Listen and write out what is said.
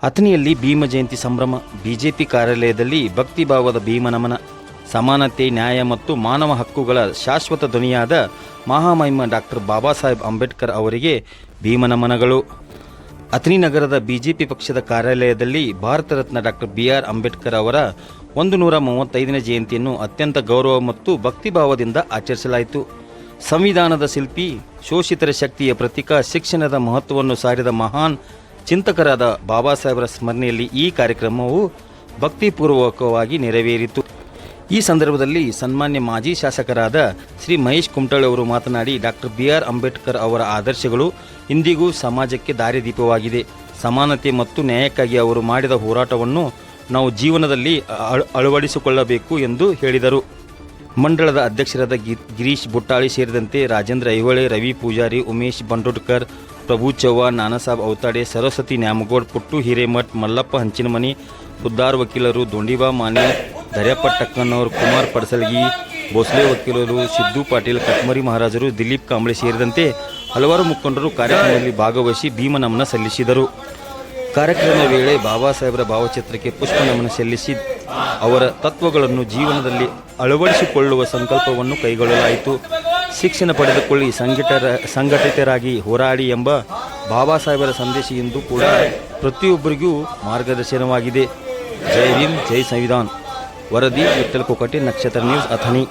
ಅಥಣಿಯಲ್ಲಿ ಭೀಮ ಜಯಂತಿ ಸಂಭ್ರಮ. ಬಿಜೆಪಿ ಕಾರ್ಯಾಲಯದಲ್ಲಿ ಭಕ್ತಿಭಾವದ ಭೀಮ ನಮನ. ಸಮಾನತೆ, ನ್ಯಾಯ ಮತ್ತು ಮಾನವ ಹಕ್ಕುಗಳ ಶಾಶ್ವತ ಧ್ವನಿಯಾದ ಮಹಾಮಹಿಮ ಡಾಕ್ಟರ್ ಬಾಬಾ ಸಾಹೇಬ್ ಅಂಬೇಡ್ಕರ್ ಅವರಿಗೆ ಭೀಮ ನಮನಗಳು. ಅಥಣಿ ನಗರದ ಬಿಜೆಪಿ ಪಕ್ಷದ ಕಾರ್ಯಾಲಯದಲ್ಲಿ ಭಾರತ ರತ್ನ ಡಾಕ್ಟರ್ BR ಅಂಬೇಡ್ಕರ್ ಅವರ 135ನೇ ಜಯಂತಿಯನ್ನು ಅತ್ಯಂತ ಗೌರವ ಮತ್ತು ಭಕ್ತಿಭಾವದಿಂದ ಆಚರಿಸಲಾಯಿತು. ಸಂವಿಧಾನದ ಶಿಲ್ಪಿ, ಶೋಷಿತರ ಶಕ್ತಿಯ ಪ್ರತೀಕ, ಶಿಕ್ಷಣದ ಮಹತ್ವವನ್ನು ಸಾರಿದ ಮಹಾನ್ ಚಿಂತಕರಾದ ಬಾಬಾ ಸಾಹೇಬರ ಸ್ಮರಣೆಯಲ್ಲಿ ಈ ಕಾರ್ಯಕ್ರಮವು ಭಕ್ತಿಪೂರ್ವಕವಾಗಿ ನೆರವೇರಿತು. ಈ ಸಂದರ್ಭದಲ್ಲಿ ಸನ್ಮಾನ್ಯ ಮಾಜಿ ಶಾಸಕರಾದ ಶ್ರೀ ಮಹೇಶ್ ಕುಮಟಳ್ಳಿ ಅವರು ಮಾತನಾಡಿ, ಡಾಕ್ಟರ್ BR ಅಂಬೇಡ್ಕರ್ ಅವರ ಆದರ್ಶಗಳು ಇಂದಿಗೂ ಸಮಾಜಕ್ಕೆ ದಾರಿದೀಪವಾಗಿದೆ. ಸಮಾನತೆ ಮತ್ತು ನ್ಯಾಯಕ್ಕಾಗಿ ಅವರು ಮಾಡಿದ ಹೋರಾಟವನ್ನು ನಾವು ಜೀವನದಲ್ಲಿ ಅಳವಡಿಸಿಕೊಳ್ಳಬೇಕು ಎಂದು ಹೇಳಿದರು. ಮಂಡಳದ ಅಧ್ಯಕ್ಷರಾದ ಗಿರೀಶ್ ಬುಟ್ಟಾಳಿ ಸೇರಿದಂತೆ ರಾಜೇಂದ್ರ ಐಹೊಳೆ, ರವಿ ಪೂಜಾರಿ, ಉಮೇಶ್ ಬಂಡೋಡ್ಕರ್, ಪ್ರಭು ಚವ್ಹಾಣ್, ನಾನಾಸಾಬ್ ಔತಾಡೆ, ಸರಸ್ವತಿ ನ್ಯಾಮಗೌಡ್, ಪುಟ್ಟು ಹಿರೇಮಠ್, ಮಲ್ಲಪ್ಪ ಹಂಚಿನಮನಿ, ಬುದ್ದಾರ್ ವಕೀಲರು, ದೊಂಡಿಬಾ ಮಾನೆ, ದರ್ಯಪ್ಪ ಟಕ್ಕನ್ನವರು, ಕುಮಾರ್ ಪಡಸಲ್ಗಿ, ಭೋಸ್ಲೆ ವಕೀಲರು, ಸಿದ್ದು ಪಾಟೀಲ್, ಕಟ್ಮರಿ ಮಹಾರಾಜರು, ದಿಲೀಪ್ ಕಾಂಬ್ಳೆ ಸೇರಿದಂತೆ ಹಲವಾರು ಮುಖಂಡರು ಕಾರ್ಯಕ್ರಮದಲ್ಲಿ ಭಾಗವಹಿಸಿ ಭೀಮ ನಮನ ಸಲ್ಲಿಸಿದರು. ಕಾರ್ಯಕ್ರಮದ ವೇಳೆ ಬಾಬಾ ಸಾಹೇಬರ ಭಾವಚಿತ್ರಕ್ಕೆ ಪುಷ್ಪ ನಮನ ಸಲ್ಲಿಸಿ ಅವರ ತತ್ವಗಳನ್ನು ಜೀವನದಲ್ಲಿ ಅಳವಡಿಸಿಕೊಳ್ಳುವ ಸಂಕಲ್ಪವನ್ನು ಕೈಗೊಳ್ಳಲಾಯಿತು. ಶಿಕ್ಷಣ ಪಡೆದುಕೊಳ್ಳಿ, ಸಂಘಟಿತರಾಗಿ ಹೋರಾಡಿ ಎಂಬ ಬಾಬಾ ಸಾಹೇಬರ ಸಂದೇಶ ಇಂದು ಕೂಡ ಪ್ರತಿಯೊಬ್ಬರಿಗೂ ಮಾರ್ಗದರ್ಶನವಾಗಿದೆ. ಜೈ ಭೀಮ್, ಜೈ ಸಂವಿಧಾನ್. ವರದಿ ವಿಠ್ಠಲ್ ಕೋಕಟೆ, ನಕ್ಷತ್ರ ನ್ಯೂಸ್, ಅಥಣಿ.